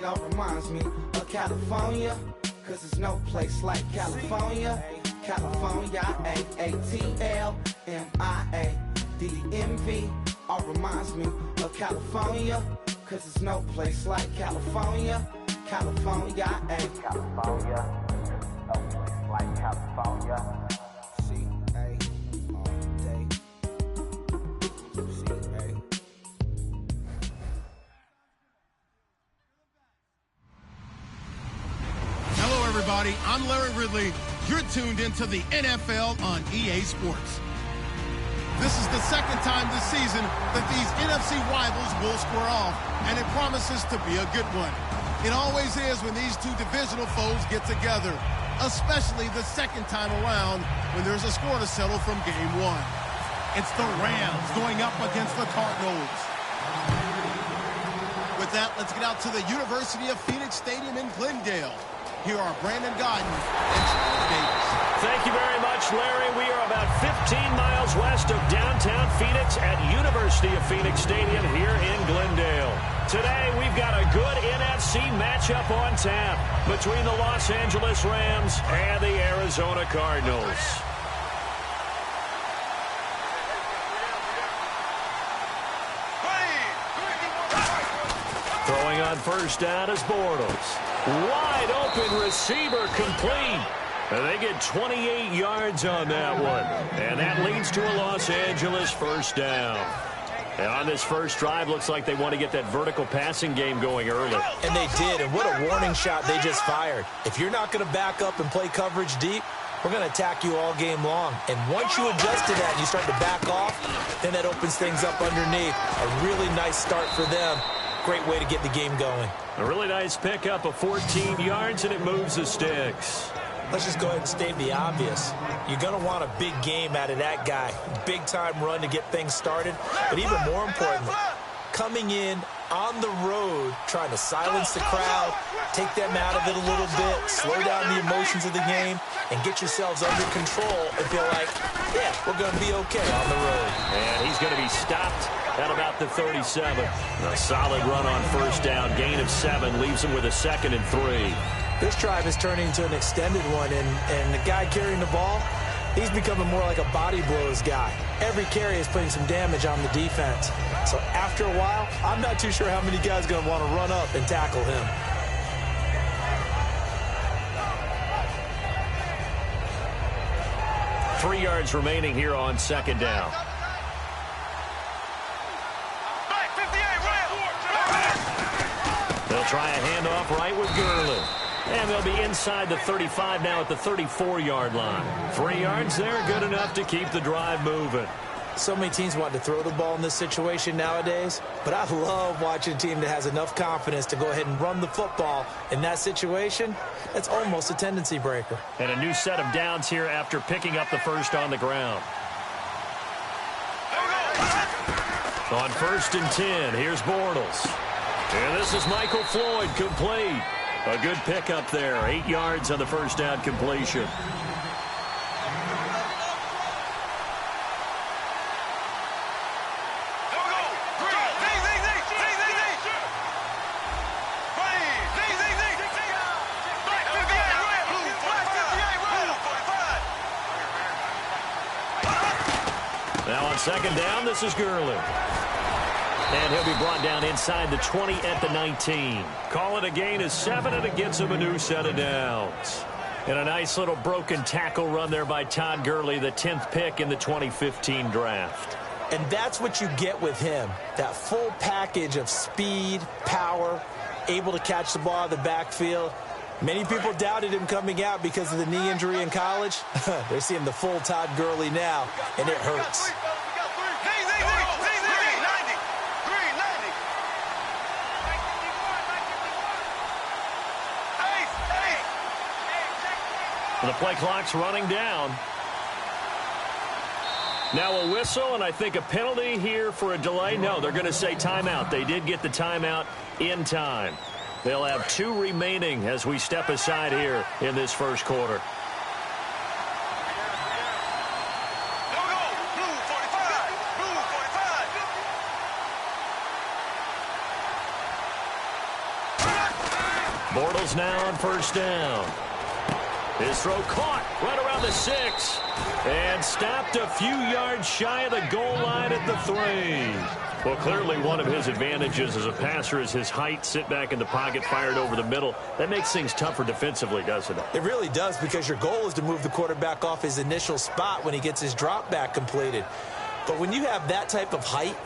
Diego reminds me of California, cause there's no place like California. California, A-A-T-L-M-I-A-D-M-V. All reminds me of California, cause there's no place like California. California, California, no place like California. C-A all day. C-A. Hello, everybody. I'm Larry Ridley. You're tuned into the NFL on EA Sports. This is the second time this season that these NFC rivals will square off, and it promises to be a good one. It always is when these two divisional foes get together, especially the second time around when there's a score to settle from game one. It's the Rams going up against the Cardinals. With that, let's get out to the University of Phoenix Stadium in Glendale. Here are Brandon Godden and Charles Davis. Thank you very much, Larry. We are about 15 miles west of downtown Phoenix at University of Phoenix Stadium here in Glendale. Today, we've got a good NFC matchup on tap between the Los Angeles Rams and the Arizona Cardinals. Throwing on first down is Bortles. Wide open receiver complete. And they get 28 yards on that one. And that leads to a Los Angeles first down. And on this first drive, looks like they want to get that vertical passing game going early. And they did, and what a warning shot they just fired. If you're not going to back up and play coverage deep, we're going to attack you all game long. And once you adjust to that and you start to back off, then that opens things up underneath. A really nice start for them. Great way to get the game going. A really nice pickup of 14 yards, and it moves the sticks. Let's just go ahead and state the obvious. You're going to want a big game out of that guy. Big-time run to get things started. But even more importantly, coming in on the road, trying to silence the crowd, take them out of it a little bit, slow down the emotions of the game, and get yourselves under control and feel like, yeah, we're going to be okay on the road. And he's going to be stopped at about the 37. A solid run on first down. Gain of 7 leaves him with a 2nd and 3. This drive is turning into an extended one, and the guy carrying the ball, he's becoming more like a body blows guy. Every carry is putting some damage on the defense. So after a while, I'm not too sure how many guys are going to want to run up and tackle him. Three yards remaining here on second down. They'll try a handoff right with Gurley. And they'll be inside the 35 now at the 34-yard line. 3 yards there, good enough to keep the drive moving. So many teams want to throw the ball in this situation nowadays, but I love watching a team that has enough confidence to go ahead and run the football. In that situation, that's almost a tendency breaker. And a new set of downs here after picking up the first on the ground. On 1st and 10, here's Bortles. And this is Michael Floyd, complete. A good pickup there, 8 yards on the first down completion. Now on second down, this is Gurley. And he'll be brought down inside the 20 at the 19. Call it a gain of 7, and it gets him a new set of downs. And a nice little broken tackle run there by Todd Gurley, the 10th pick in the 2015 draft. And that's what you get with him, that full package of speed, power, able to catch the ball out of the backfield. Many people doubted him coming out because of the knee injury in college. They're seeing the full Todd Gurley now, and it hurts. The play clock's running down. Now a whistle, and I think a penalty here for a delay. No, they're going to say timeout. They did get the timeout in time. They'll have 2 remaining as we step aside here in this first quarter. Bortles now on first down. His throw caught right around the 6 and stopped a few yards shy of the goal line at the 3. Well, clearly one of his advantages as a passer is his height. Sit back in the pocket, fired over the middle. That makes things tougher defensively, doesn't it? It really does, because your goal is to move the quarterback off his initial spot when he gets his drop back completed. But when you have that type of height,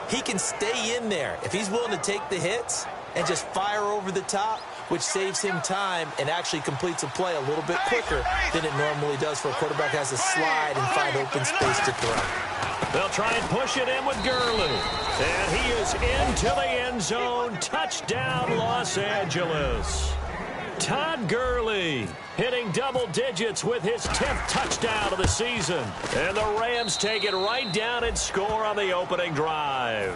he can stay in there if he's willing to take the hits and just fire over the top, which saves him time and actually completes a play a little bit quicker than it normally does for a quarterback who has to slide and find open space to throw. They'll try and push it in with Gurley. And he is into the end zone. Touchdown, Los Angeles. Todd Gurley hitting double digits with his 10th touchdown of the season. And the Rams take it right down and score on the opening drive.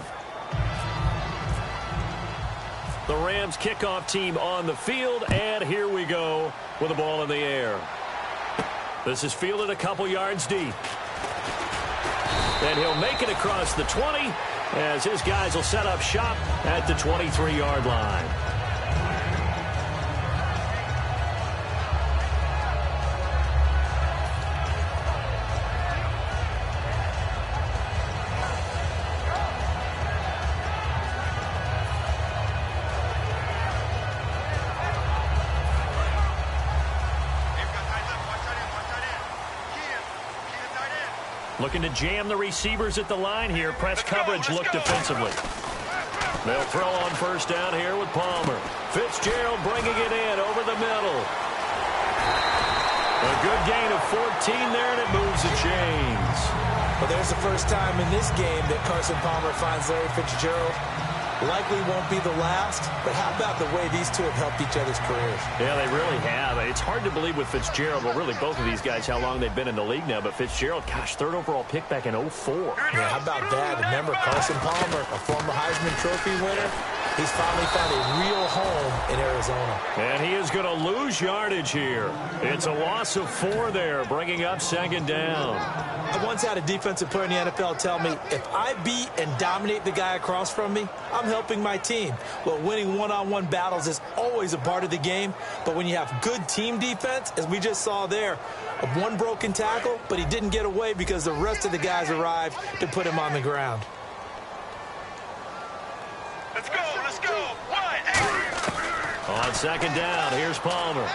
The Rams kickoff team on the field, and here we go with the ball in the air. This is fielded a couple yards deep. And he'll make it across the 20 as his guys will set up shop at the 23-yard line. Looking to jam the receivers at the line here. Press coverage look defensively. They'll throw on first down here with Palmer. Fitzgerald bringing it in over the middle. A good gain of 14 there, and it moves the chains. Well, there's the first time in this game that Carson Palmer finds Larry Fitzgerald. Likely won't be the last, but how about the way these two have helped each other's careers? Yeah, they really have. It's hard to believe with Fitzgerald, well, really both of these guys, how long they've been in the league now. But Fitzgerald, gosh, 3rd overall pick back in 04. Yeah, how about that? Remember, Carson Palmer, a former Heisman Trophy winner, he's finally found a real home in Arizona. And he is going to lose yardage here. It's a loss of 4 there, bringing up 2nd down. I once had a defensive player in the NFL tell me, if I beat and dominate the guy across from me, I'm helping my team. Well, winning one-on-one battles is always a part of the game, but when you have good team defense, as we just saw there, one broken tackle, but he didn't get away because the rest of the guys arrived to put him on the ground. Let's go, let's go. 1, 8. On 2nd down, here's Palmer.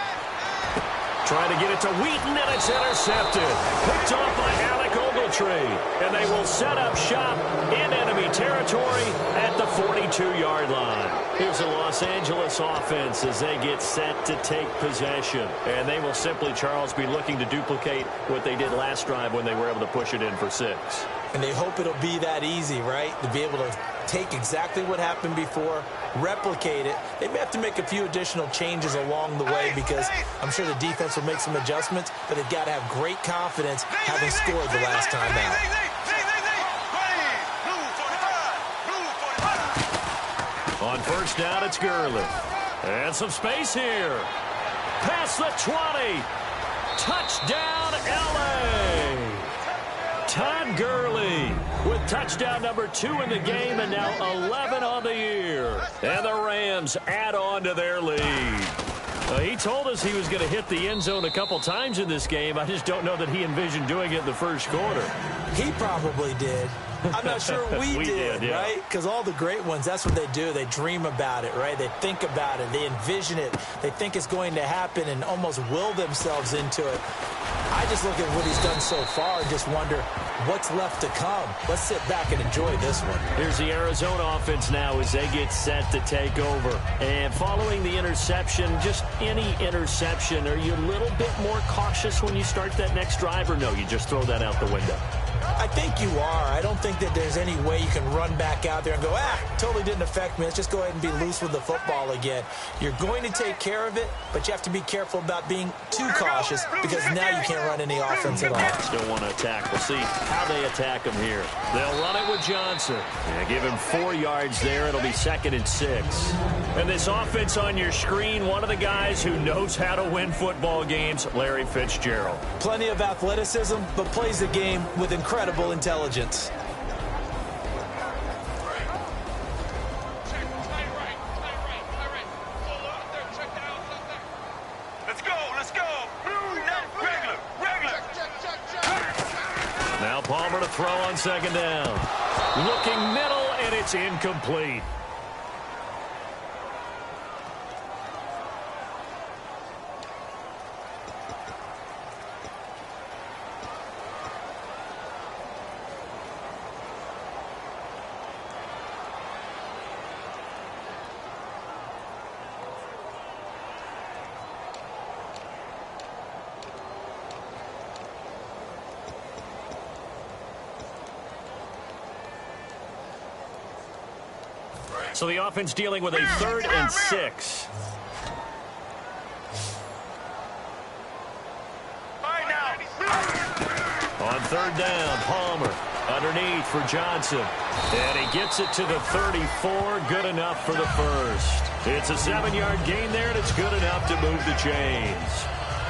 Trying to get it to Wheaton, and it's intercepted. Picked off by Alec Ogletree. And they will set up shop in enemy territory at the 42-yard line. Here's the Los Angeles offense as they get set to take possession. And they will simply, Charles, be looking to duplicate what they did last drive when they were able to push it in for 6. And they hope it'll be that easy, right? To be able to take exactly what happened before, replicate it. They may have to make a few additional changes along the way because I'm sure the defense will make some adjustments, but they've got to have great confidence having scored the last time out. On first down, it's Gurley. And some space here. Past the 20. Touchdown, L.A. Todd Gurley with touchdown number 2 in the game and now 11 on the year. And the Rams add on to their lead. He told us he was going to hit the end zone a couple times in this game. I just don't know that he envisioned doing it in the first quarter. He probably did. I'm not sure we did, yeah. Right? Because all the great ones, that's what they do. They dream about it, right? They think about it. They envision it. They think it's going to happen and almost will themselves into it. I just look at what he's done so far and just wonder what's left to come. Let's sit back and enjoy this one. Here's the Arizona offense now as they get set to take over. And following the interception, just any interception, are you a little bit more cautious when you start that next drive, or no, you just throw that out the window? I think you are. I don't think that there's any way you can run back out there and go, totally didn't affect me. Let's just go ahead and be loose with the football again. You're going to take care of it, but you have to be careful about being too cautious because now you can't run any offense at all. Still want to attack. We'll see how they attack him here. They'll run it with Johnson. Give him 4 yards there. It'll be 2nd and 6. And this offense on your screen, one of the guys who knows how to win football games, Larry Fitzgerald. Plenty of athleticism, but plays the game with incredible intelligence. Check right. Check down. to throw on second down. Looking middle, and it's incomplete. So the offense dealing with a 3rd and 6. On 3rd down, Palmer underneath for Johnson. And he gets it to the 34. Good enough for the first. It's a 7-yard gain there, and it's good enough to move the chains.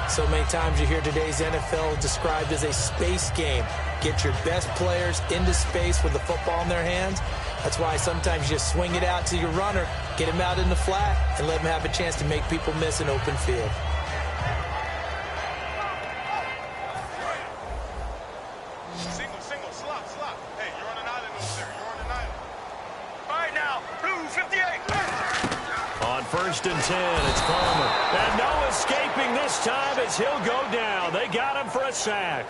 So many times you hear today's NFL described as a space game. Get your best players into space with the football in their hands. That's why sometimes you just swing it out to your runner, get him out in the flat, and let him have a chance to make people miss an open field. Single, slop. Hey, you're on an island over there. You're on an island. All right, now, blue 58. On 1st and 10, it's Palmer. And no escaping this time as he'll go down. They got him for a sack.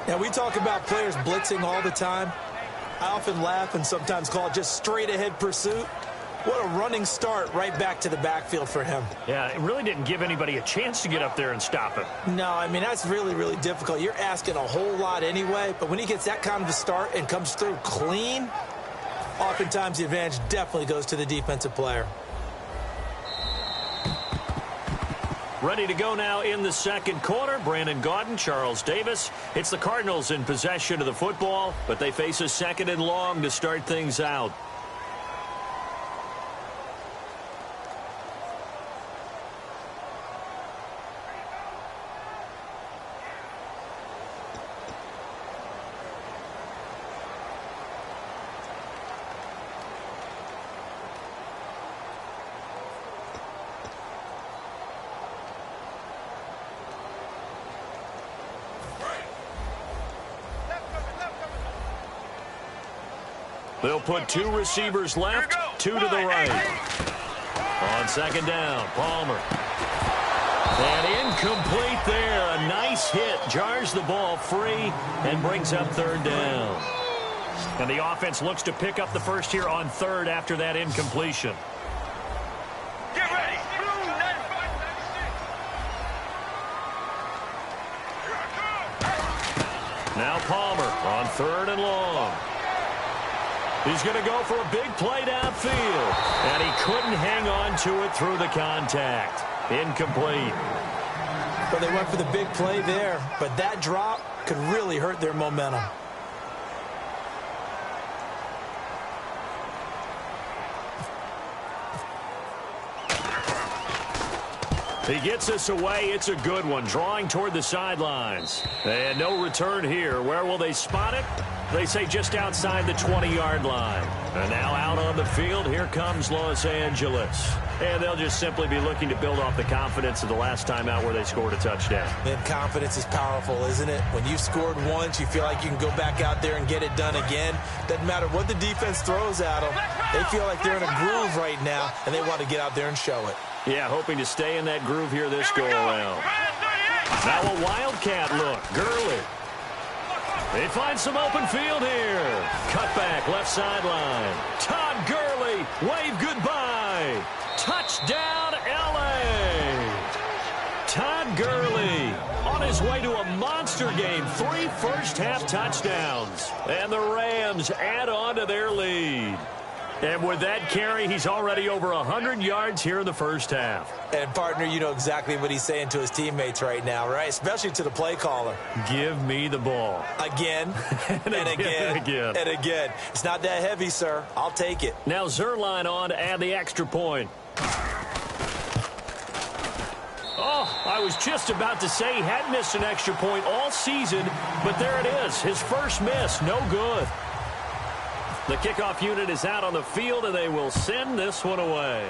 Now, we talk about players blitzing all the time. I often laugh and sometimes call it just straight-ahead pursuit. What a running start right back to the backfield for him. Yeah, it really didn't give anybody a chance to get up there and stop him. No, I mean, that's really, really difficult. You're asking a whole lot anyway, but when he gets that kind of a start and comes through clean, oftentimes the advantage definitely goes to the defensive player. Ready to go now in the second quarter. Brandon Gaudin, Charles Davis. It's the Cardinals in possession of the football, but they face a 2nd and long to start things out. They'll put 2 receivers left, 2 to the right. On 2nd down, Palmer. And incomplete there. A nice hit. Jars the ball free and brings up 3rd down. And the offense looks to pick up the first here on 3rd after that incompletion. Get ready. Now Palmer on 3rd and long. He's going to go for a big play downfield. And he couldn't hang on to it through the contact. Incomplete. Well, they went for the big play there, but that drop could really hurt their momentum. He gets us away. It's a good one. Drawing toward the sidelines. And no return here. Where will they spot it? They say just outside the 20-yard line. And now out on the field, here comes Los Angeles. And they'll just simply be looking to build off the confidence of the last time out where they scored a touchdown. And confidence is powerful, isn't it? When you've scored once, you feel like you can go back out there and get it done again. Doesn't matter what the defense throws at them. They feel like they're in a groove right now, and they want to get out there and show it. Yeah, hoping to stay in that groove here this go-around. Now a wildcat look. Gurley. They find some open field here. Cutback left sideline. Todd Gurley, wave goodbye. Touchdown, L.A. Todd Gurley on his way to a monster game. 3 first-half touchdowns. And the Rams add on to their lead. And with that carry, he's already over 100 yards here in the first half. And, partner, you know exactly what he's saying to his teammates right now, right? Especially to the play caller. Give me the ball. Again, and again. It's not that heavy, sir. I'll take it. Now Zerline on to add the extra point. Oh, I was just about to say he hadn't missed an extra point all season, but there it is. His first miss, no good. The kickoff unit is out on the field, and they will send this one away.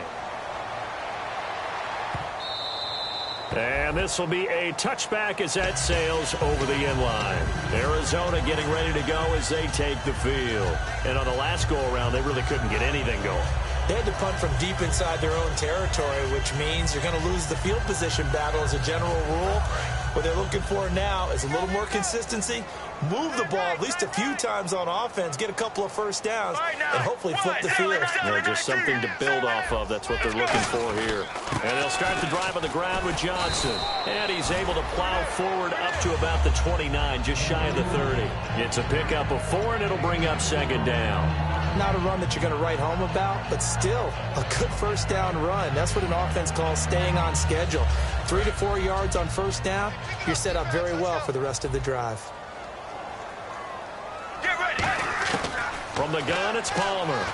And this will be a touchback as that sails over the inline. Arizona getting ready to go as they take the field. And on the last go-around, they really couldn't get anything going. They had to punt from deep inside their own territory, which means you're going to lose the field position battle as a general rule. What they're looking for now is a little more consistency, move the ball at least a few times on offense, get a couple of first downs, and hopefully flip the field. Just something to build off of. That's what they're looking for here. And they'll start the drive on the ground with Johnson. And he's able to plow forward up to about the 29, just shy of the 30. It's a pickup of 4, and it'll bring up second down. Not a run that you're going to write home about, but still a good first down run. That's what an offense calls staying on schedule. 3 to 4 yards on first down, you're set up very well for the rest of the drive. Get ready. From the gun, it's Palmer.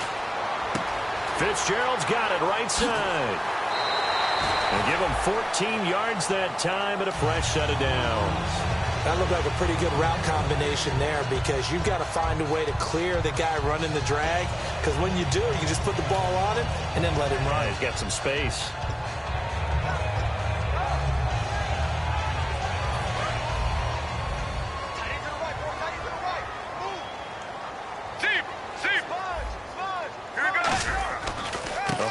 Fitzgerald's got it right side. And give him 14 yards that time and a fresh set of downs. That looked like a pretty good route combination there because you've got to find a way to clear the guy running the drag, because when you do, you just put the ball on him and then let him run. He's got some space.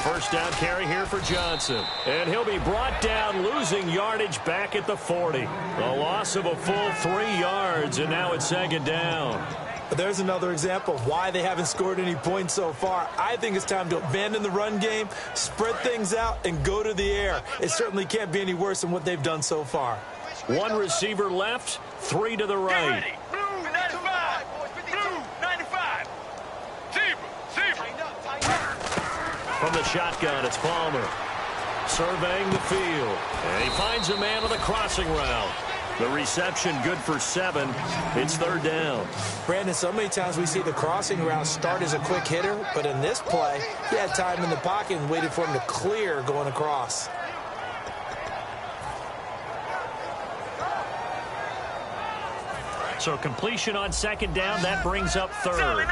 First down carry here for Johnson. And he'll be brought down, losing yardage back at the 40. A loss of a full 3 yards, and now it's second down. But there's another example of why they haven't scored any points so far. I think it's time to abandon the run game, spread things out, and go to the air. It certainly can't be any worse than what they've done so far. 1 receiver left, 3 to the right. Blue 95. Blue 95. Zebra. From the shotgun, it's Palmer. Surveying the field. And he finds a man on the crossing route. The reception good for 7. It's third down. Brandon, so many times we see the crossing route start as a quick hitter, but in this play, he had time in the pocket and waited for him to clear going across. So completion on second down, that brings up third.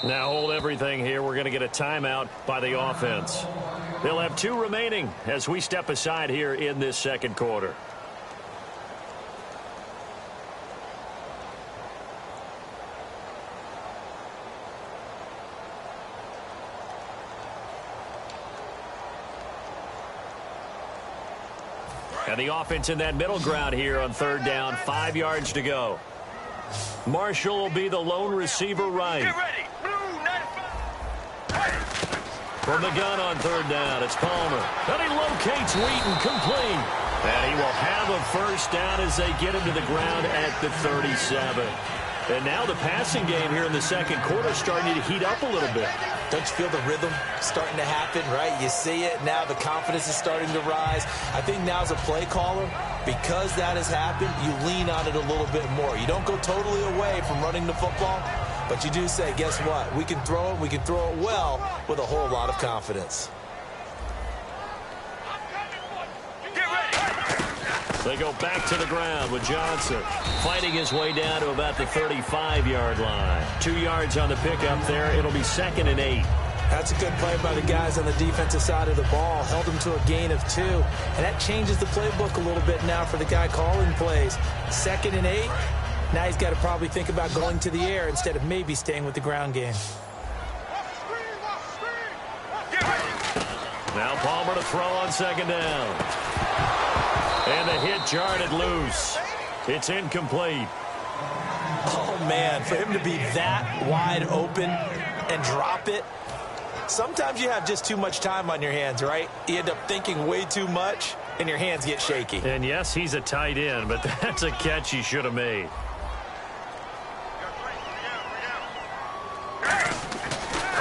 Now hold everything here. We're going to get a timeout by the offense. They'll have 2 remaining as we step aside here in this second quarter. And the offense in that middle ground here on third down, 5 yards to go. Marshall will be the lone receiver right. Get ready. From the gun on third down, it's Palmer. And he locates Wheaton, complete. And he will have a first down as they get him to the ground at the 37. And now the passing game here in the second quarter is starting to heat up a little bit. Don't you feel the rhythm starting to happen, right? You see it now. The confidence is starting to rise. I think now as a play caller, because that has happened, you lean on it a little bit more. You don't go totally away from running the football, but you do say, guess what? We can throw it. We can throw it well with a whole lot of confidence. They go back to the ground with Johnson fighting his way down to about the 35-yard line. 2 yards on the pickup there. It'll be 2nd and 8. That's a good play by the guys on the defensive side of the ball. Held him to a gain of 2. And that changes the playbook a little bit now for the guy calling plays. 2nd and 8. Now he's got to probably think about going to the air instead of maybe staying with the ground game. Now Palmer to throw on second down. And the hit jarred it loose. It's incomplete. Oh, man, for him to be that wide open and drop it. Sometimes you have just too much time on your hands, right? You end up thinking way too much, and your hands get shaky. And, yes, he's a tight end, but that's a catch he should have made.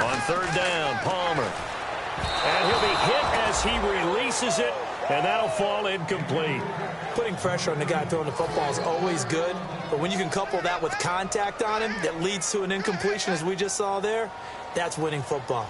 On third down, Palmer. And he'll be hit as he releases it. And that'll fall incomplete. Putting pressure on the guy throwing the football is always good, but when you can couple that with contact on him that leads to an incompletion, as we just saw there, that's winning football.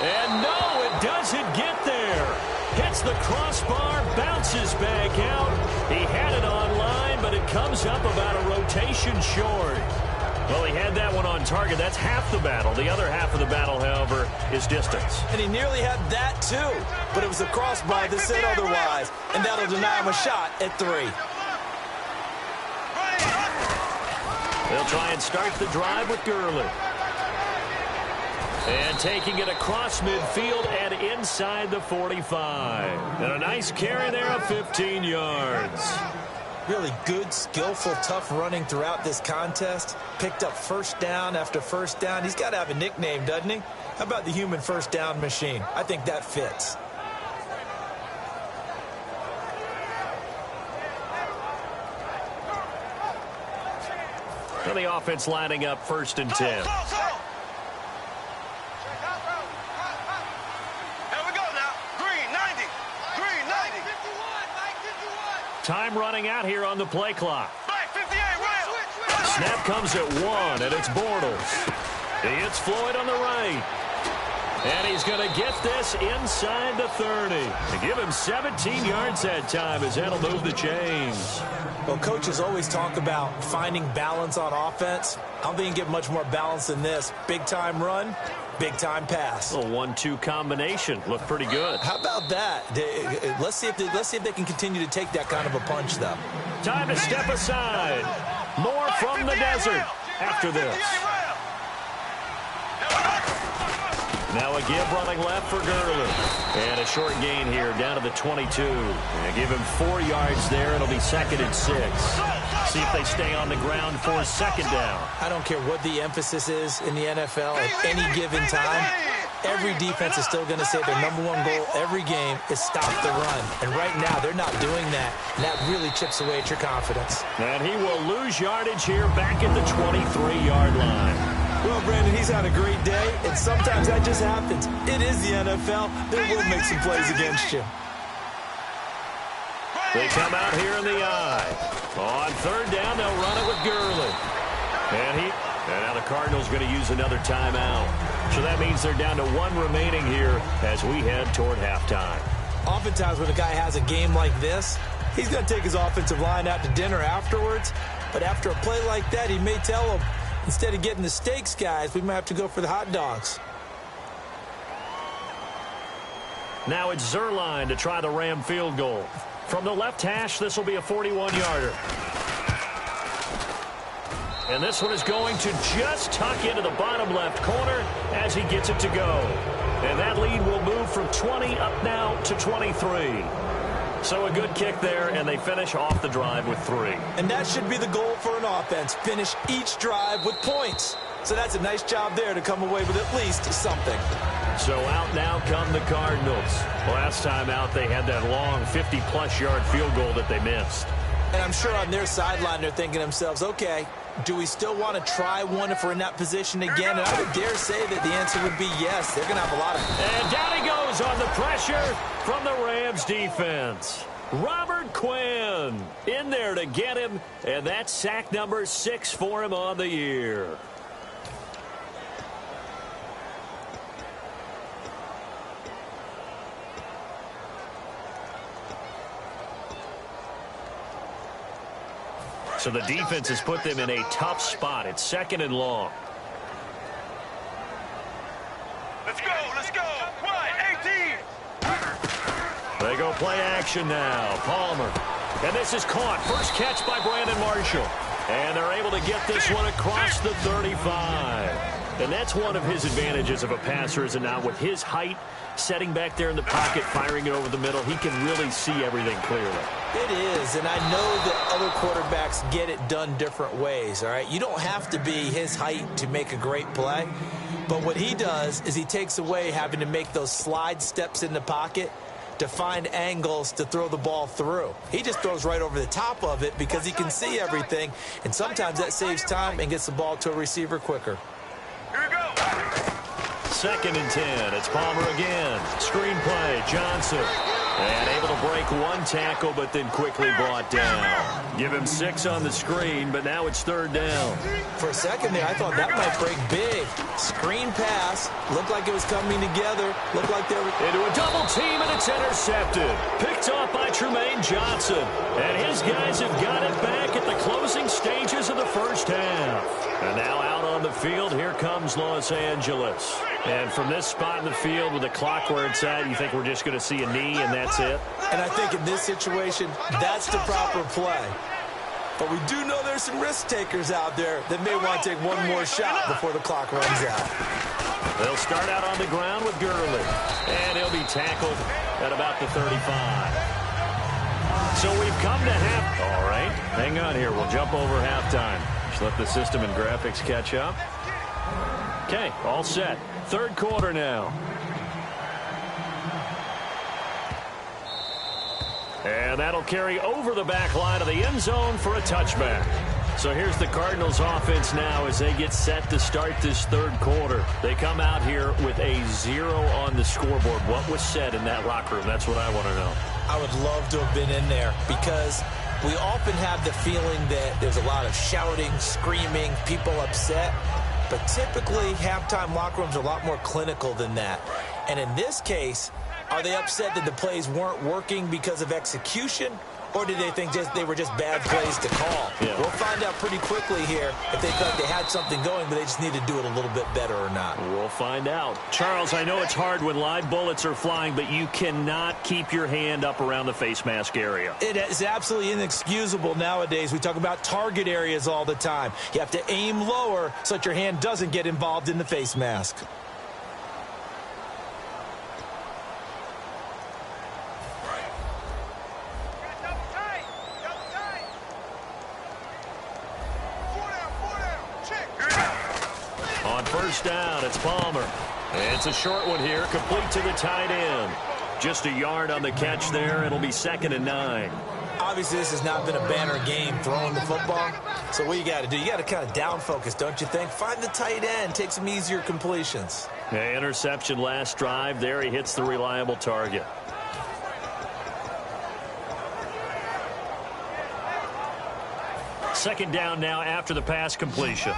And no, it doesn't get there. Hits the the crossbar, bounces back out. He had it on line, but it comes up about a rotation short. Well, he had that one on target. That's half the battle. The other half of the battle, however, is distance. And he nearly had that, too. But it was the crossbar that said otherwise. And that'll deny him a shot at 3. They'll try and start the drive with Gurley. And taking it across midfield and inside the 45. And a nice carry there of 15 yards. Really good, skillful, tough running throughout this contest. Picked up first down after first down. He's got to have a nickname, doesn't he? How about the human first down machine? I think that fits. So the offense lining up 1st and 10. Here we go now. Green, 90. Green, 90. 51, Mike, 51. Time running out here on the play clock. Black, 58, Will. Snap comes at 1, and it's Bortles. He hits Floyd on the right. And he's going to get this inside the 30. To give him 17 yards that time as that'll move the chains. Well, coaches always talk about finding balance on offense. I don't think you can get much more balance than this. Big-time run, big-time pass. A 1-2 combination. Looked pretty good. How about that? Let's see if they can continue to take that kind of a punch, though. Time to step aside. More from the desert after this. Now a give running left for Gurley. And a short gain here down to the 22. And give him 4 yards there. It'll be 2nd and 6. See if they stay on the ground for 2nd down. I don't care what the emphasis is in the NFL at any given time. Every defense is still going to say their #1 goal every game is stop the run. And right now, they're not doing that. And that really chips away at your confidence. And he will lose yardage here back at the 23-yard line. Well, Brandon, he's had a great day, and sometimes that just happens. It is the NFL. They will make some plays against you. They come out here in the eye. On 3rd down, they'll run it with Gurley. And now the Cardinals going to use another timeout. So that means they're down to 1 remaining here as we head toward halftime. Oftentimes when a guy has a game like this, he's going to take his offensive line out to dinner afterwards. But after a play like that, he may tell them, instead of getting the steaks, guys, we might have to go for the hot dogs. Now it's Zerline to try the Ram field goal. From the left hash, this will be a 41-yarder. And this one is going to just tuck into the bottom left corner as he gets it to go. And that lead will move from 20 up now to 23. So a good kick there, and they finish off the drive with 3. And that should be the goal for an offense. Finish each drive with points. So that's a nice job there to come away with at least something. So out now come the Cardinals. Last time out, they had that long 50-plus yard field goal that they missed. And I'm sure on their sideline they're thinking to themselves, okay, do we still want to try one if we're in that position again? And I would dare say that the answer would be yes. They're going to have a lot of... And down he goes on the pressure from the Rams defense. Robert Quinn in there to get him, and that's sack number 6 for him on the year. So the defense has put them in a tough spot. It's 2nd and long. Let's go, let's go. 18. They go play action now. Palmer. And this is caught. First catch by Brandon Marshall. And they're able to get this one across the 35. And that's one of his advantages of a passer, is it not? With his height, setting back there in the pocket, firing it over the middle, he can really see everything clearly. It is, and I know that other quarterbacks get it done different ways, all right? You don't have to be his height to make a great play. But what he does is he takes away having to make those slide steps in the pocket to find angles to throw the ball through. He just throws right over the top of it because he can see everything, and sometimes that saves time and gets the ball to a receiver quicker. Here we go. 2nd and 10. It's Palmer again. Screen play. Johnson. And able to break Broke one tackle, but then quickly brought down. Give him 6 on the screen, but now it's 3rd down. For a second there, I thought that might break big. Screen pass. Looked like it was coming together. Looked like they were... Into a double team, and it's intercepted. Picked off by Tremaine Johnson. And his guys have got it back at the closing stages of the first half. And now out on the field, here comes Los Angeles. And from this spot in the field with the clock where it's at, you think we're just going to see a knee and that's it? And I think in this situation, that's the proper play. But we do know there's some risk takers out there that may want to take one more shot before the clock runs out. They'll start out on the ground with Gurley. And he'll be tackled at about the 35. So we've come to half. All right, hang on here. We'll jump over halftime. Just let the system and graphics catch up. Okay, all set. 3rd quarter now. And that'll carry over the back line of the end zone for a touchback. So here's the Cardinals offense now as they get set to start this 3rd quarter. They come out here with a 0 on the scoreboard. What was said in that locker room? That's what I want to know. I would love to have been in there because we often have the feeling that there's a lot of shouting, screaming, people upset. But typically, halftime locker rooms are a lot more clinical than that. And in this case, are they upset that the plays weren't working because of execution? Or did they think they were just bad plays to call? Yeah. We'll find out pretty quickly here if they thought they had something going, but they just need to do it a little bit better or not. We'll find out. Charles, I know it's hard when live bullets are flying, but you cannot keep your hand up around the face mask area. It is absolutely inexcusable nowadays. We talk about target areas all the time. You have to aim lower so that your hand doesn't get involved in the face mask. First down, it's Palmer. It's a short one here, complete to the tight end. Just a yard on the catch there. It'll be 2nd and 9. Obviously, this has not been a banner game throwing the football. So what you got to do, you got to kind of down focus, don't you think? Find the tight end, take some easier completions. Yeah, interception last drive. There he hits the reliable target. Second down now after the pass completion.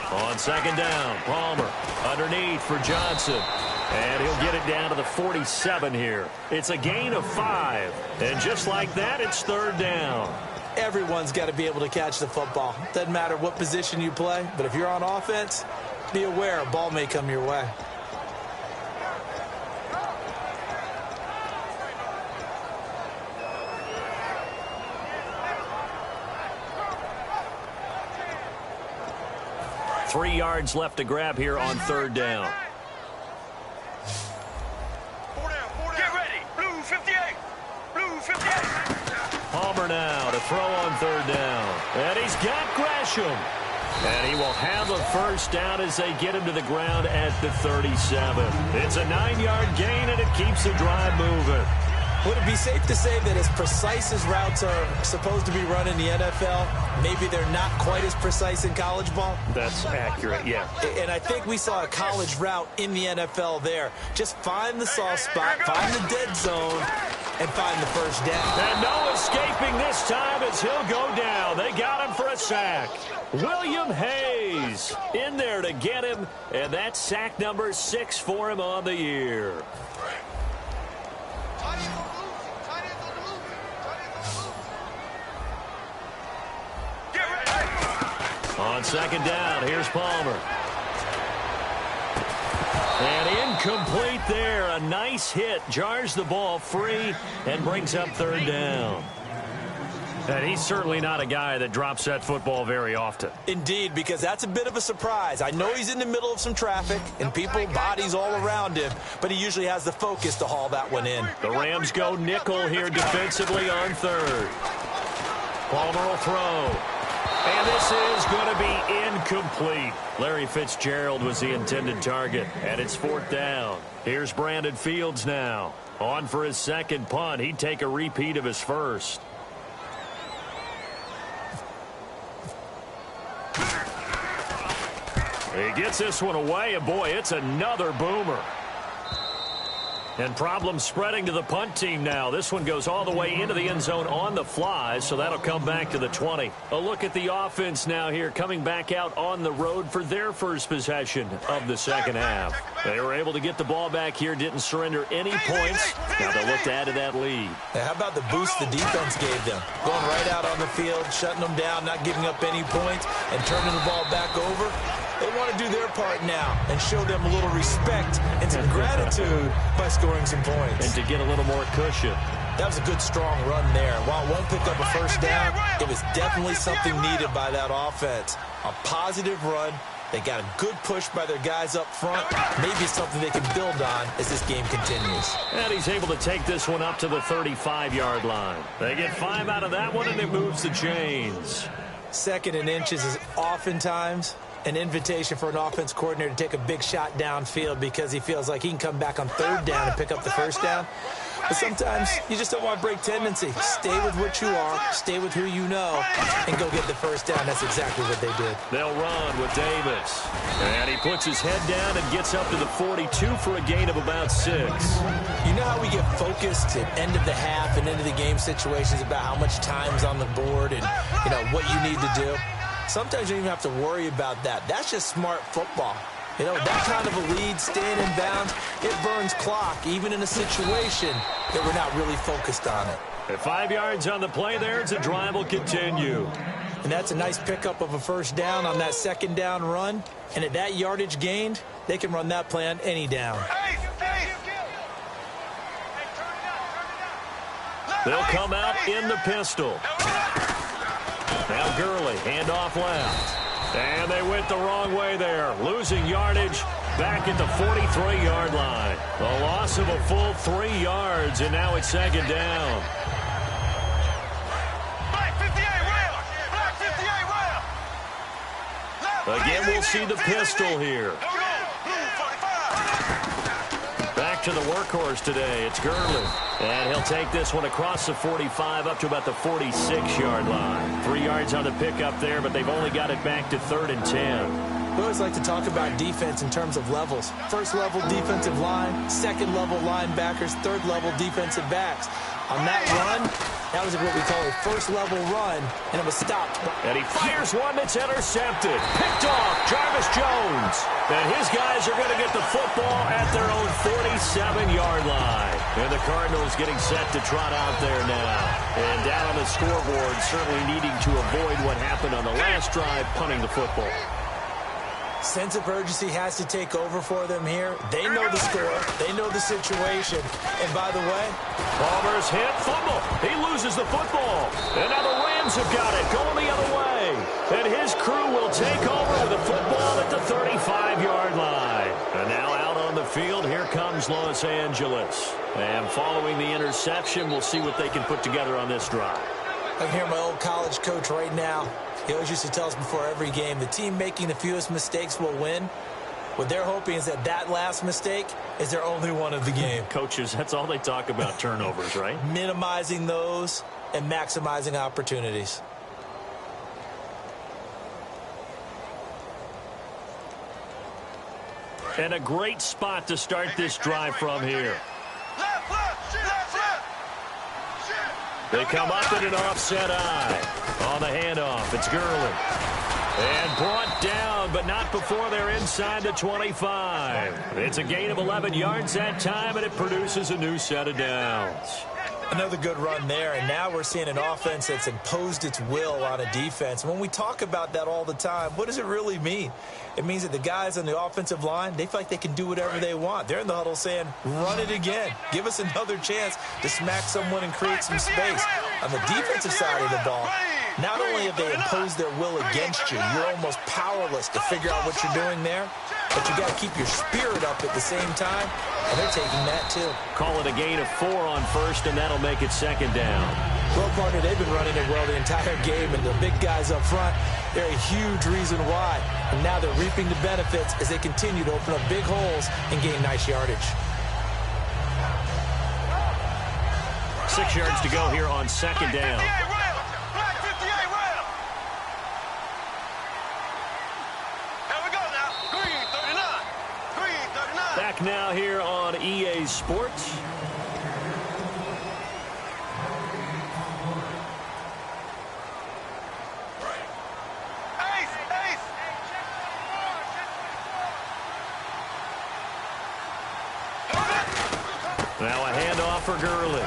On 2nd down, Palmer underneath for Johnson. And he'll get it down to the 47 here. It's a gain of 5. And just like that, it's 3rd down. Everyone's got to be able to catch the football. Doesn't matter what position you play, but if you're on offense, be aware a ball may come your way. Three yards left to grab here on 3rd down. Get ready. Blue 58. Blue 58. Palmer now to throw on 3rd down. And he's got Gresham. And he will have a first down as they get him to the ground at the 37. It's a 9-yard gain, and it keeps the drive moving. Would it be safe to say that as precise as routes are supposed to be run in the NFL, maybe they're not quite as precise in college ball? That's accurate, yeah. And I think we saw a college route in the NFL there. Just find the soft spot, find the dead zone, and find the first down. And no escaping this time as he'll go down. They got him for a sack. William Hayes in there to get him, and that's sack number 6 for him on the year. On 2nd down, here's Palmer. And incomplete there. A nice hit. Jars the ball free and brings up 3rd down. And he's certainly not a guy that drops that football very often. Indeed, because that's a bit of a surprise. I know he's in the middle of some traffic and people, bodies all around him, but he usually has the focus to haul that one in. The Rams go nickel here defensively on 3rd. Palmer will throw. And this is going to be incomplete. Larry Fitzgerald was the intended target, and it's 4th down. Here's Brandon Fields now. On for his 2nd punt. He'd take a repeat of his first. He gets this one away, and boy, it's another boomer. And problems spreading to the punt team now. This one goes all the way into the end zone on the fly, so that'll come back to the 20. A look at the offense now here, coming back out on the road for their first possession of the second half. They were able to get the ball back here, didn't surrender any points. Now they'll look to add to that lead. Hey, how about the boost the defense gave them? Going right out on the field, shutting them down, not giving up any points, and turning the ball back over. They want to do their part now and show them a little respect and some gratitude by scoring some points. And to get a little more cushion. That was a good, strong run there. While it won't pick up a first down, it was definitely something needed by that offense. A positive run. They got a good push by their guys up front. Maybe something they can build on as this game continues. And he's able to take this one up to the 35-yard line. They get 5 out of that one, and it moves the chains. 2nd and inches is oftentimes an invitation for an offense coordinator to take a big shot downfield because he feels like he can come back on 3rd down and pick up the first down. But sometimes you just don't want to break tendency. Stay with what you are, stay with who you know, and go get the first down. That's exactly what they did. They'll run with Davis. And he puts his head down and gets up to the 42 for a gain of about 6. You know how we get focused at end of the half and into the game situations about how much time's on the board and, you know, what you need to do? Sometimes you don't even have to worry about that. That's just smart football. You know, that kind of a lead, staying in bounds, it burns clock, even in a situation that we're not really focused on it. At 5 yards on the play there, the drive will continue. And that's a nice pickup of a first down on that 2nd down run. And at that yardage gained, they can run that play on any down. They'll come out in the pistol. Now Gurley, handoff left. And they went the wrong way there, losing yardage back at the 43-yard line. The loss of a full 3 yards, and now it's 2nd down. Again, we'll see the pistol here. Back to the workhorse today. It's Gurley. And he'll take this one across the 45 up to about the 46-yard line. 3 yards on the pickup there, but they've only got it back to 3rd and 10. We always like to talk about defense in terms of levels. 1st level defensive line, 2nd level linebackers, 3rd level defensive backs. On that run, that was what we call a 1st level run, and it was stopped. And he fires one that's intercepted. Picked off, Jarvis Jones. And his guys are going to get the football at their own 47-yard line. And the Cardinals getting set to trot out there now. And down on the scoreboard, certainly needing to avoid what happened on the last drive, punting the football. Sense of urgency has to take over for them here. They know the score. They know the situation. And by the way, Palmer's hit, fumble. He loses the football. And now the Rams have got it, going the other way. And his crew will take over with the football at the 35-yard line. And now out on the field, here comes Los Angeles. And following the interception, we'll see what they can put together on this drive. I can hear my old college coach right now. He always used to tell us before every game, the team making the fewest mistakes will win. What they're hoping is that that last mistake is their only one of the game. Coaches, that's all they talk about, turnovers, right? Minimizing those and maximizing opportunities. And a great spot to start this drive from here. They come up in an offset eye. On the handoff, it's Gurley. And brought down, but not before they're inside the 25. It's a gain of 11 yards that time, and it produces a new set of downs. Another good run there, and now we're seeing an offense that's imposed its will on a defense. When we talk about that all the time, what does it really mean? It means that the guys on the offensive line, they feel like they can do whatever they want. They're in the huddle saying, run it again. Give us another chance to smack someone and create some space. On the defensive side of the ball, not only have they imposed their will against you, you're almost powerless to figure out what you're doing there, but you got to keep your spirit up at the same time, and they're taking that too. Call it a gain of 4 on first, and that'll make it 2nd down. Well, partner, they've been running it well the entire game, and the big guys up front, they're a huge reason why. And now they're reaping the benefits as they continue to open up big holes and gain nice yardage. 6 yards to go here on 2nd down. Back now here on EA Sports. Now a handoff for Gurley.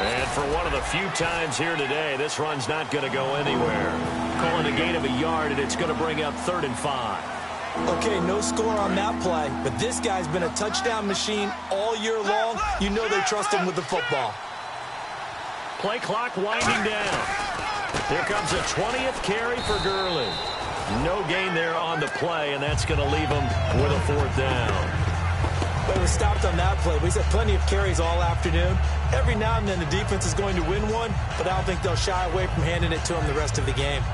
And for one of the few times here today, this run's not going to go anywhere. Calling a gain of a yard, and it's going to bring up 3rd and 5. Okay, no score on that play, but this guy's been a touchdown machine all year long. You know they trust him with the football. Play clock winding down. Here comes a 20th carry for Gurley. No gain there on the play, and that's going to leave him with a 4th down. But it was stopped on that play. He's had plenty of carries all afternoon. Every now and then the defense is going to win one, but I don't think they'll shy away from handing it to him the rest of the game.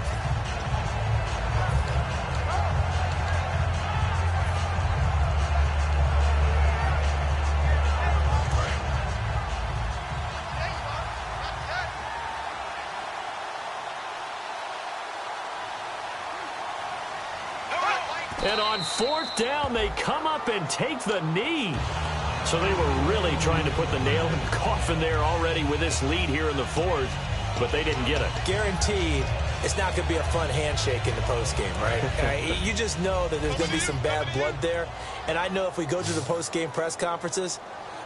And on 4th down, they come up and take the knee. So they were really trying to put the nail in the coffin there already with this lead here in the 4th, but they didn't get it. Guaranteed it's not going to be a fun handshake in the postgame, right? You just know that there's going to be some bad blood there. And I know if we go to the postgame press conferences,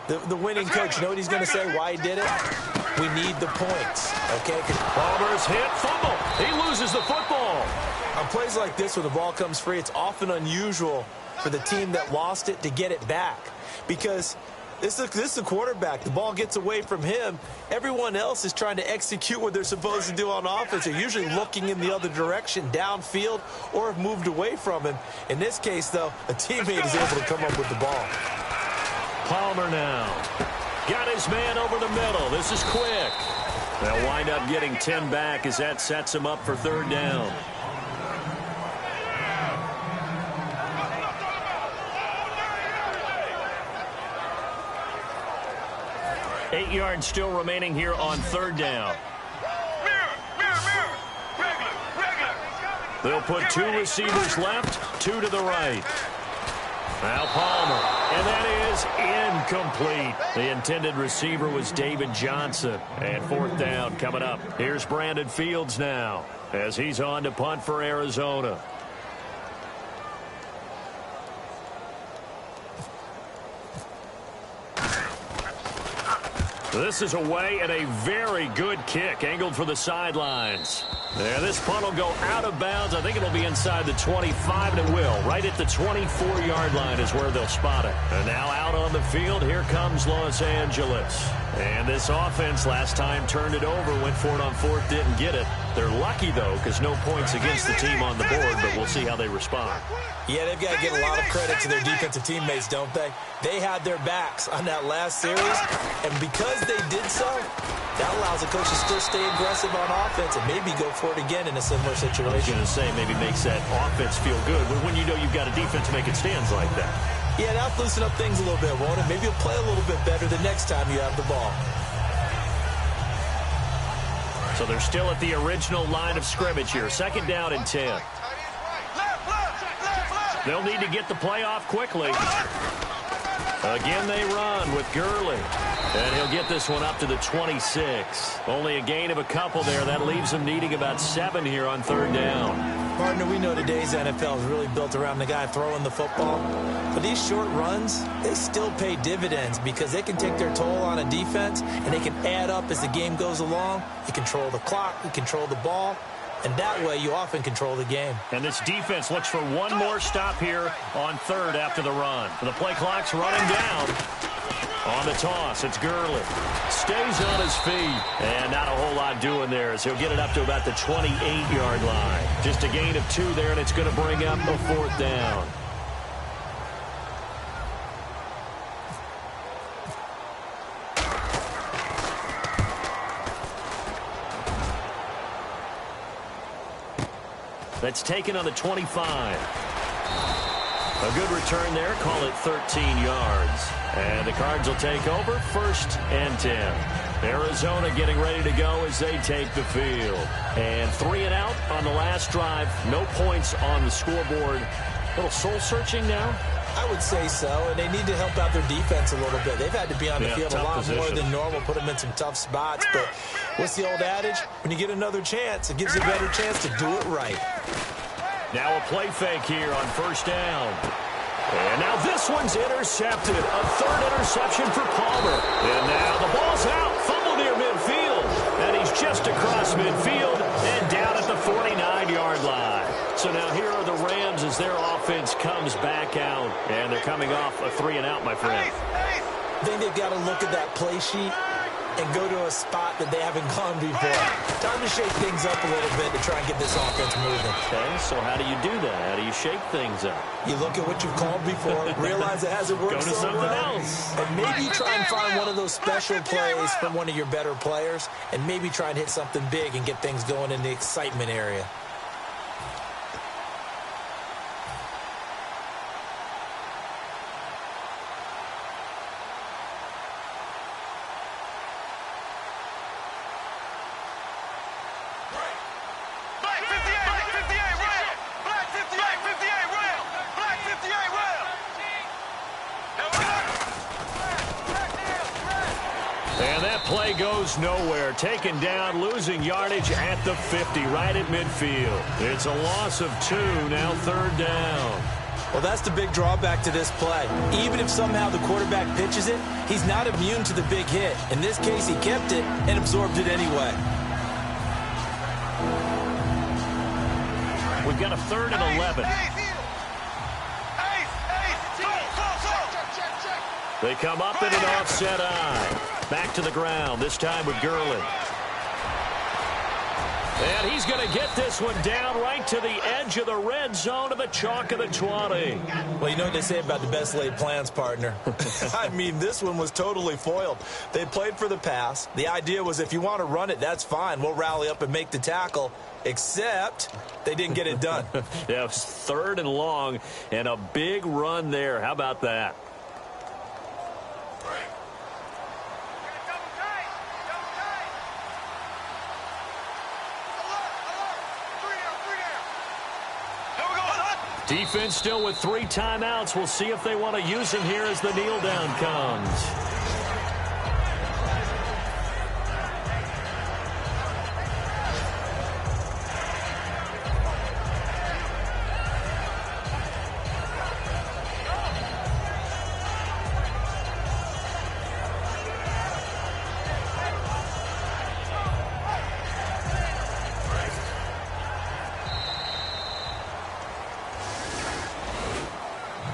the winning coach, you know what he's going to say, why he did it? We need the points, okay? Palmer's hit, fumble. He loses the football. On plays like this where the ball comes free, it's often unusual for the team that lost it to get it back. Because this is the quarterback. The ball gets away from him. Everyone else is trying to execute what they're supposed to do on offense. They're usually looking in the other direction, downfield, or have moved away from him. In this case, though, a teammate is able to come up with the ball. Palmer now. Got his man over the middle. This is quick. They'll wind up getting 10 back as that sets him up for 3rd down. 8 yards still remaining here on 3rd down. They'll put 2 receivers left, 2 to the right. Now Palmer, and that is incomplete. The intended receiver was David Johnson. And 4th down coming up. Here's Brandon Fields now as he's on to punt for Arizona. This is away and a very good kick angled for the sidelines. There, this punt will go out of bounds. I think it'll be inside the 25, and it will. Right at the 24-yard line is where they'll spot it. And now out on the field, here comes Los Angeles. And this offense last time turned it over, went for it on 4th, didn't get it. They're lucky, though, because no points against the team on the board, but we'll see how they respond. Yeah, they've got to give a lot of credit to their defensive teammates, don't they? They had their backs on that last series, and because they did so, that allows the coach to still stay aggressive on offense and maybe go for it again in a similar situation. I was going to say maybe makes that offense feel good, but when you know you've got a defense making stands like that. Yeah, that'll loosen up things a little bit, won't it? Maybe you'll play a little bit better the next time you have the ball. So they're still at the original line of scrimmage here. 2nd down and 10. They'll need to get the play off quickly. Again, they run with Gurley. And he'll get this one up to the 26. Only a gain of a couple there. That leaves him needing about 7 here on 3rd down. Partner, we know today's NFL is really built around the guy throwing the football. But these short runs, they still pay dividends because they can take their toll on a defense, and they can add up as the game goes along. You control the clock, you control the ball, and that way you often control the game. And this defense looks for one more stop here on 3rd after the run. The play clock's running down. On the toss, it's Gurley. Stays on his feet. And not a whole lot doing there as he'll get it up to about the 28-yard line. Just a gain of 2 there, and it's going to bring up a 4th down. That's taken on the 25. A good return there. Call it 13 yards. And the Cards will take over 1st and 10. Arizona getting ready to go as they take the field. And 3 and out on the last drive. No points on the scoreboard. A little soul-searching now. I would say so, and they need to help out their defense a little bit. They've had to be on the field a lot more than normal, put them in some tough spots. But what's the old adage? When you get another chance, it gives you a better chance to do it right. Now a play fake here on first down. And now this one's intercepted. A third interception for Palmer. And now the ball's out. Fumble near midfield. And he's just across midfield and down at the 49-yard line. So now here are the Rams as their offense comes back out. And they're coming off a 3-and-out, my friend. I think they've got to look at that play sheet and go to a spot that they haven't gone before. Time to shake things up a little bit to try and get this offense moving. Okay, so how do you do that? How do you shake things up? You look at what you've called before, realize it hasn't worked Go to so something well, else. and maybe try and find one of those special plays from one of your better players, and maybe try and hit something big and get things going in the excitement area. Play goes nowhere. Taken down, losing yardage at the 50, right at midfield. It's a loss of 2, now third down. Well, that's the big drawback to this play. Even if somehow the quarterback pitches it, he's not immune to the big hit. In this case, he kept it and absorbed it anyway. We've got a 3rd and 11. They come up in an offset eye. Back to the ground, this time with Gurley. And he's going to get this one down right to the edge of the red zone of the chalk of the 20. Well, you know what they say about the best laid plans, partner. I mean, this one was totally foiled. They played for the pass. The idea was if you want to run it, that's fine. We'll rally up and make the tackle. Except they didn't get it done. Yeah, it was 3rd and long and a big run there. How about that? Defense still with 3 timeouts. We'll see if they want to use them here as the kneel down comes.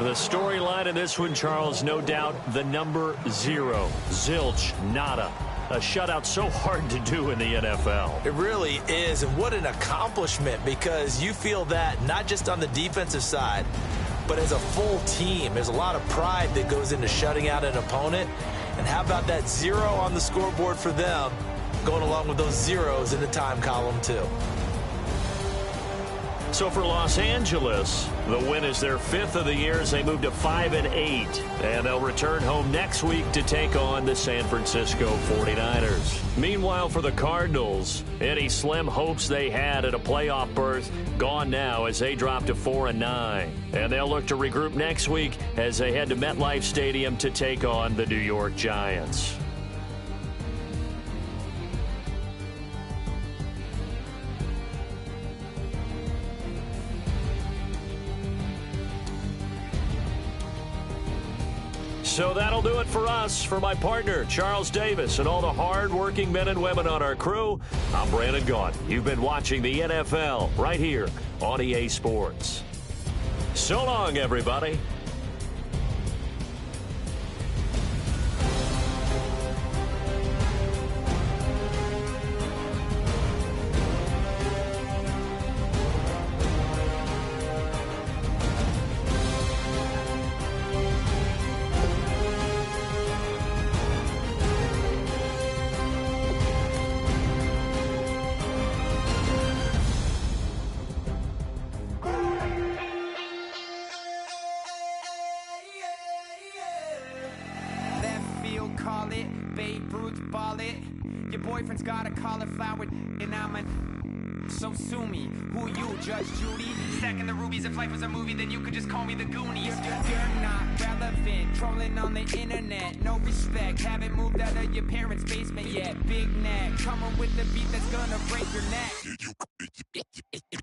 The storyline in this one, Charles, no doubt the number 0. Zilch, nada. A shutout so hard to do in the NFL. It really is, and what an accomplishment, because you feel that not just on the defensive side, but as a full team. There's a lot of pride that goes into shutting out an opponent. And how about that 0 on the scoreboard for them, going along with those zeros in the time column, too. So for Los Angeles, the win is their 5th of the year as they move to 5-8. And they'll return home next week to take on the San Francisco 49ers. Meanwhile, for the Cardinals, any slim hopes they had at a playoff berth gone now as they drop to 4-9. And they'll look to regroup next week as they head to MetLife Stadium to take on the New York Giants. So that'll do it for us. For my partner, Charles Davis, and all the hard-working men and women on our crew, I'm Brandon Gaudin. You've been watching the NFL right here on EA Sports. So long, everybody. Call it, Babe Ruth ball it. Your boyfriend's got a cauliflower and I'm a So sue me, who you, Judge Judy? Stacking the rubies, if life was a movie, then you could just call me the Goonies. You're not relevant, trolling on the internet, no respect. Haven't moved out of your parents' basement yet. Big neck, coming with the beat that's gonna break your neck.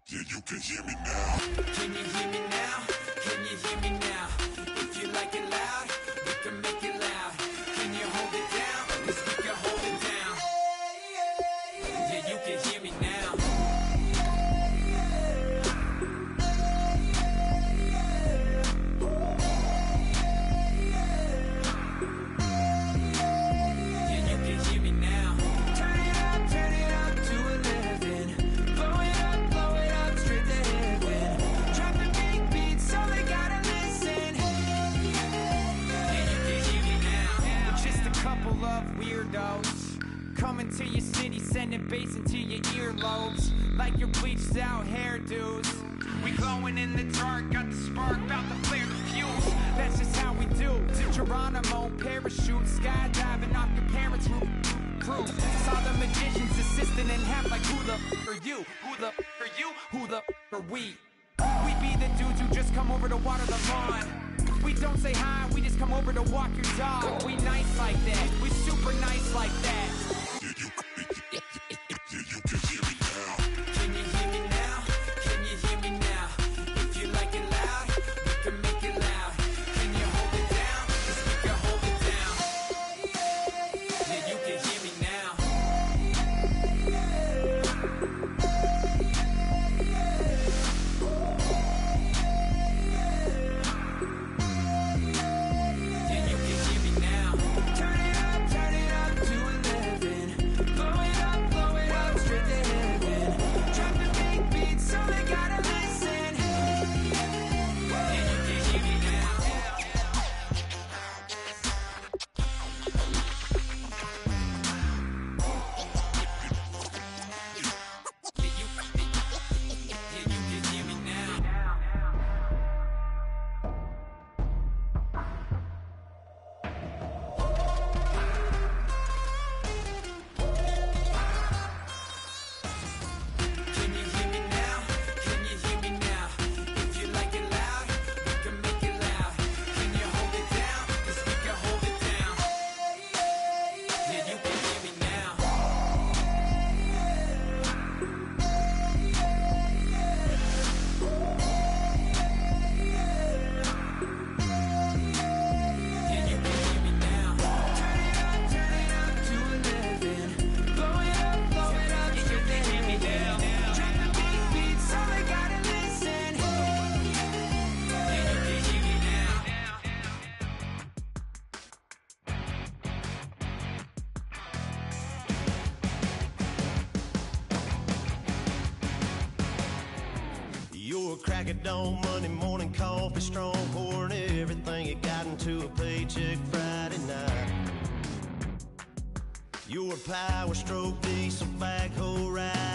You can hear me now. Can you hear me now? Can you hear me now? If you like it loud, we can make it loud. Can you hold it down? 'Cause we can hold it down. Yeah, you can hear me now. Yeah, you can hear me now. Turn it up to 11. Blow it up straight to heaven. Drop the big beats so they gotta listen. Yeah, you can hear me now. We're just a couple of weirdos coming to your city, sending bass into your earlobes like your bleached out hairdos. We glowing in the dark, got the spark, about to flare the fuse. That's just how we do. To Geronimo, parachute, skydiving off your parents' roof. Saw the magician's assistant and half like, who the are you? Who the are you? Who the are we? We be the dudes who just come over to water the lawn. We don't say hi, we just come over to walk your dog. We nice like that, we super nice like that. You can hear me now. Can you hear me now? Can you hear me now? If you like it loud, we can make it loud. Can you hold it down? 'Cause we can hold it down. Yeah, you can hear me now. Yeah, you can hear me now. Turn it up to 11. Blow it up straight to heaven. Drop the big beats so they gotta listen. Yeah, you can hear me now. Yeah, you can hear me now. Can you hear me now? Can you hear me now? If you like it loud, we can make it loud. Can you hold it down? 'Cause we can hold it down. Yeah, you can hear me now. Yeah, you can hear me now. Turn it up to 11. Blow it up straight to heaven. Drop the big beats so they gotta listen. Yeah, you can hear me now. You're a crack at dawn, Monday morning coffee, strong, pouring everything you got into a paycheck Friday night. You're a power stroke, diesel backhoe ride.